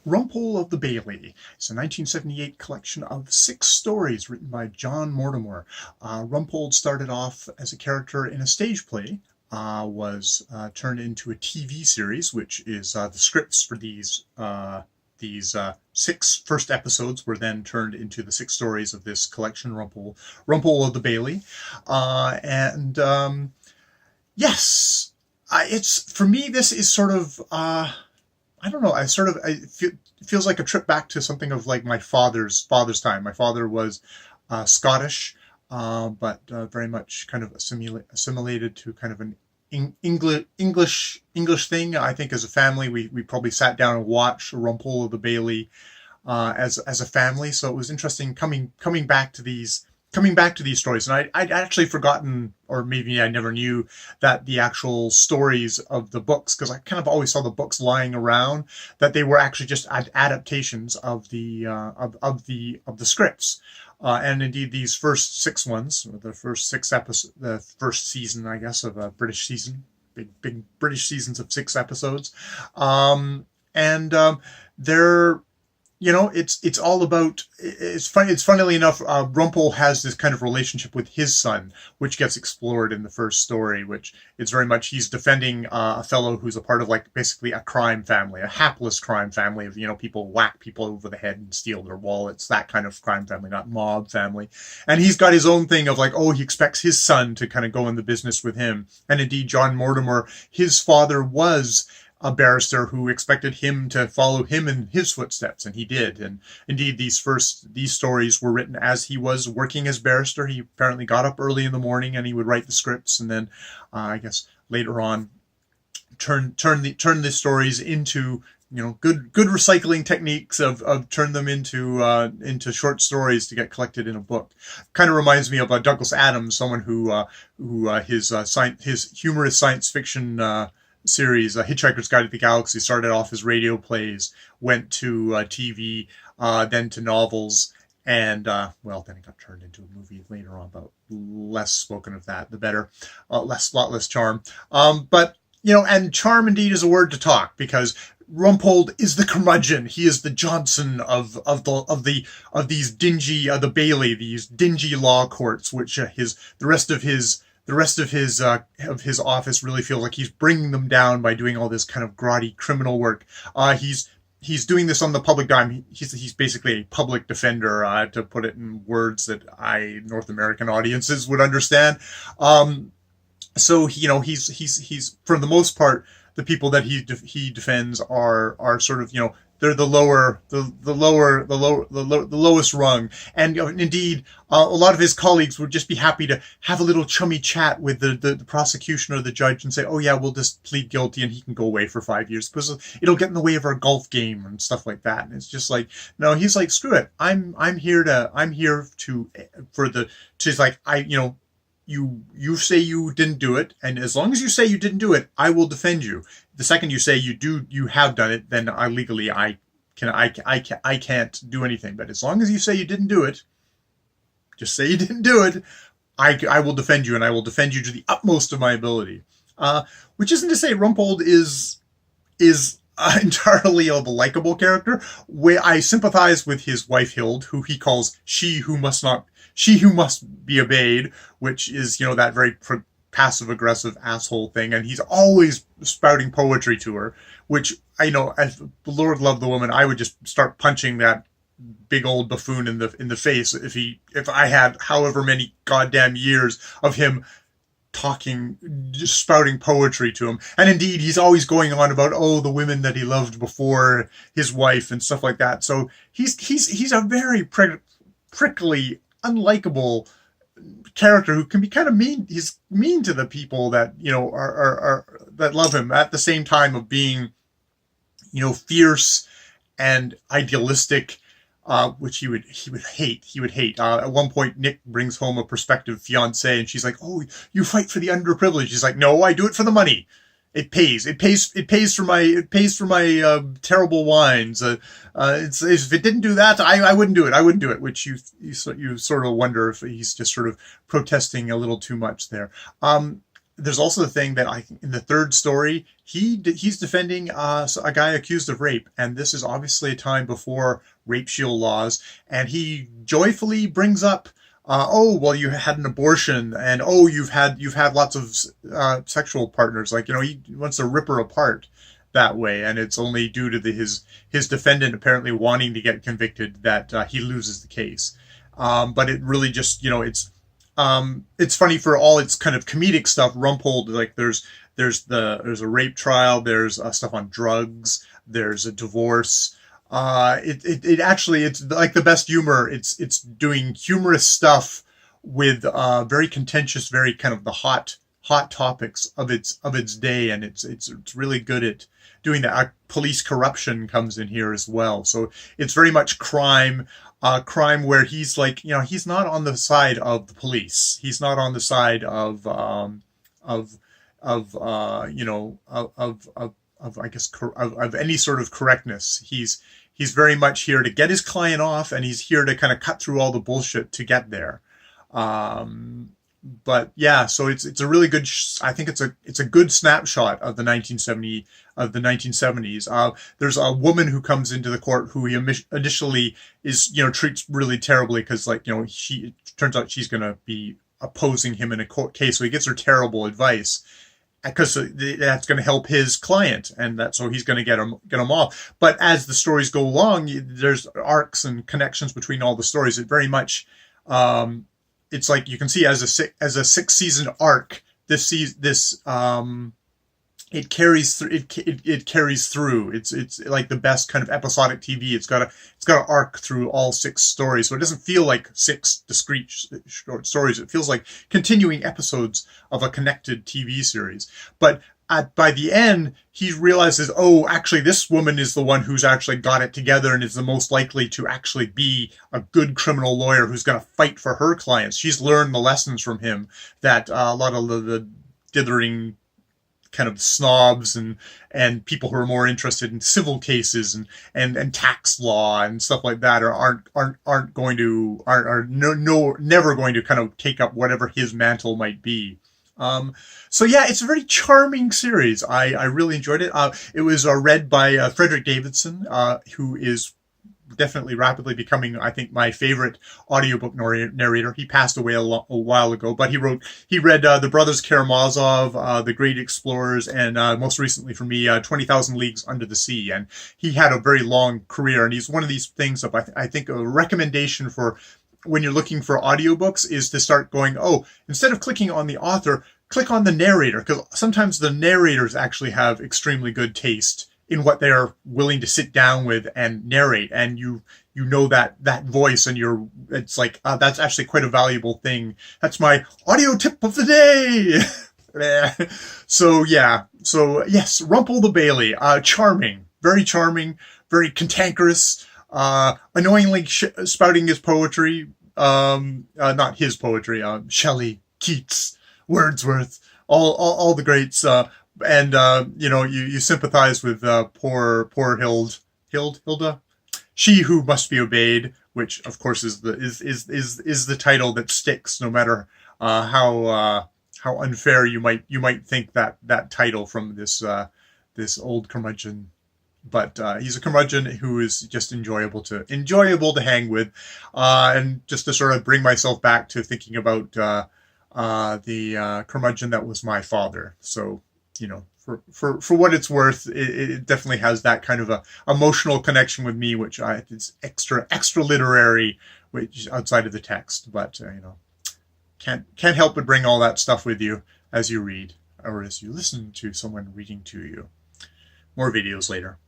Rumpole of the Bailey. It's a 1978 collection of 6 stories written by John Mortimer. Rumpold started off as a character in a stage play, was turned into a TV series, which is the scripts for these 6 first episodes were then turned into the 6 stories of this collection, Rumpole of the Bailey. And yes, it's for me. This is sort of I don't know. It feels like a trip back to something of like my father's time. My father was Scottish, but very much kind of assimilated to kind of an English thing. I think as a family, we probably sat down and watched Rumpole of the Bailey as a family. So it was interesting coming back to these stories. And I'd actually forgotten, or maybe I never knew, that the actual stories of the books, because I kind of always saw the books lying around, that they were actually just adaptations of the scripts. And indeed, these first 6 ones, the first 6 episodes, the first season, I guess, of a British season, big British seasons of 6 episodes, and they're, it's all about, it's funny. It's funnily enough, Rumpole has this kind of relationship with his son, which gets explored in the first story, which it's very much, he's defending a fellow who's a part of like basically a crime family, a hapless crime family of, people whack people over the head and steal their wallets, that kind of crime family, not mob family. And he's got his own thing of like, he expects his son to kind of go in the business with him. And indeed, John Mortimer, his father was a barrister who expected him to follow him in his footsteps, and he did. And indeed, these stories were written as he was working as barrister. He apparently got up early in the morning and he would write the scripts, and then I guess later on turn the stories into good recycling techniques of turn them into short stories to get collected in a book. Kind of reminds me of Douglas Adams, someone who his humorous science fiction series, Hitchhiker's Guide to the Galaxy, started off as radio plays, went to TV, then to novels, and then it got turned into a movie later on. But less spoken of that, the better. Lot less charm. But and charm indeed is a word to talk, because Rumpold is the curmudgeon. He is the Johnson of these dingy the Bailey, these dingy law courts, which the rest of his office really feels like he's bringing them down by doing all this kind of grotty criminal work. He's doing this on the public dime. He's basically a public defender, to put it in words that North American audiences would understand. So he's for the most part, the people that he defends are sort of, they're the lowest rung. And indeed, a lot of his colleagues would just be happy to have a little chummy chat with the prosecution or the judge and say, oh yeah, we'll just plead guilty and he can go away for 5 years because it'll get in the way of our golf game and stuff like that. And it's just like, no, he's like, screw it. I'm here she's like, you say you didn't do it, and as long as you say you didn't do it, I will defend you. The second you say you have done it, then I can't do anything. But as long as you say you didn't do it, just say you didn't do it, I will defend you, and I will defend you to the utmost of my ability. Which isn't to say Rumpold is entirely of a likable character. Where I sympathize with his wife Hild, who he calls she who must be obeyed, which is, that very passive-aggressive asshole thing, and he's always spouting poetry to her, which, as the Lord love the woman, I would just start punching that big old buffoon in the face if I had however many goddamn years of him talking, just spouting poetry to him. And indeed, he's always going on about, the women that he loved before his wife and stuff like that. So he's a very prickly, unlikable character who can be kind of mean. He's mean to the people that are that love him, at the same time of being fierce and idealistic, which he would hate. At one point, Nick brings home a prospective fiance, and she's like, "Oh, you fight for the underprivileged." He's like, "No, I do it for the money. It pays. It pays for my terrible wines. If it didn't do that, I wouldn't do it. I wouldn't do it." Which you sort of wonder if he's just sort of protesting a little too much there. there's also the thing that in the third story, he's defending a guy accused of rape, and this is obviously a time before rape shield laws, and he joyfully brings up, oh well, you had an abortion, and oh you've had lots of sexual partners, like, you know, he wants to rip her apart that way, and it's only due to his defendant apparently wanting to get convicted that he loses the case. But it really just, you know, it's funny for all its kind of comedic stuff. Rumpold, like there's a rape trial, there's stuff on drugs, there's a divorce. It actually, it's like the best humor. It's doing humorous stuff with very contentious, very kind of the hot topics of its day, and it's really good at doing that. Police corruption comes in here as well, so it's very much crime where he's like, you know, he's not on the side of the police. He's not on the side of you know, of I guess of any sort of correctness. He's very much here to get his client off, and he's here to kind of cut through all the bullshit to get there. But yeah, so it's a really good. I think it's a good snapshot of the 1970s. There's a woman who comes into the court who he initially is, you know, treats really terribly because, like, you know, it turns out she's going to be opposing him in a court case, so he gets her terrible advice because that's going to help his client, and so he's going to get him off. But as the stories go along, there's arcs and connections between all the stories. It very much. It's like you can see as a 6-season arc. It carries through. It carries through. It's like the best kind of episodic TV. It's got an arc through all 6 stories, so it doesn't feel like 6 discrete short stories. It feels like continuing episodes of a connected TV series. But by the end, he realizes, oh, actually, this woman is the one who's actually got it together and is the most likely to actually be a good criminal lawyer who's going to fight for her clients. She's learned the lessons from him that a lot of the dithering kind of snobs and people who are more interested in civil cases and tax law and stuff like that aren't going to never going to kind of take up whatever his mantle might be. So yeah, it's a very charming series. I really enjoyed it. It was read by Frederick Davidson, who is definitely rapidly becoming, I think, my favorite audiobook narrator. He passed away a while ago, but he read The Brothers Karamazov, The Great Explorers, and most recently for me, 20,000 Leagues Under the Sea. And he had a very long career, and he's one of these things of, I think, a recommendation for when you're looking for audiobooks is to start going, oh, instead of clicking on the author, click on the narrator, because sometimes the narrators actually have extremely good taste in what they're willing to sit down with and narrate, and you know that voice, and it's like that's actually quite a valuable thing. That's my audio tip of the day. So yes, Rumpole the Bailey, charming, very cantankerous, annoyingly spouting his poetry, not his poetry, Shelley, Keats, Wordsworth, all the greats, and you know, you sympathize with poor Hilda, she who must be obeyed, which of course is the title that sticks, no matter how unfair you might think that title from this old curmudgeon. But he's a curmudgeon who is just enjoyable to hang with, and just to sort of bring myself back to thinking about the curmudgeon that was my father. So, you know, for what it's worth, it definitely has that kind of a emotional connection with me, which is extra literary, which outside of the text. But you know, can't help but bring all that stuff with you as you read or as you listen to someone reading to you. More videos later.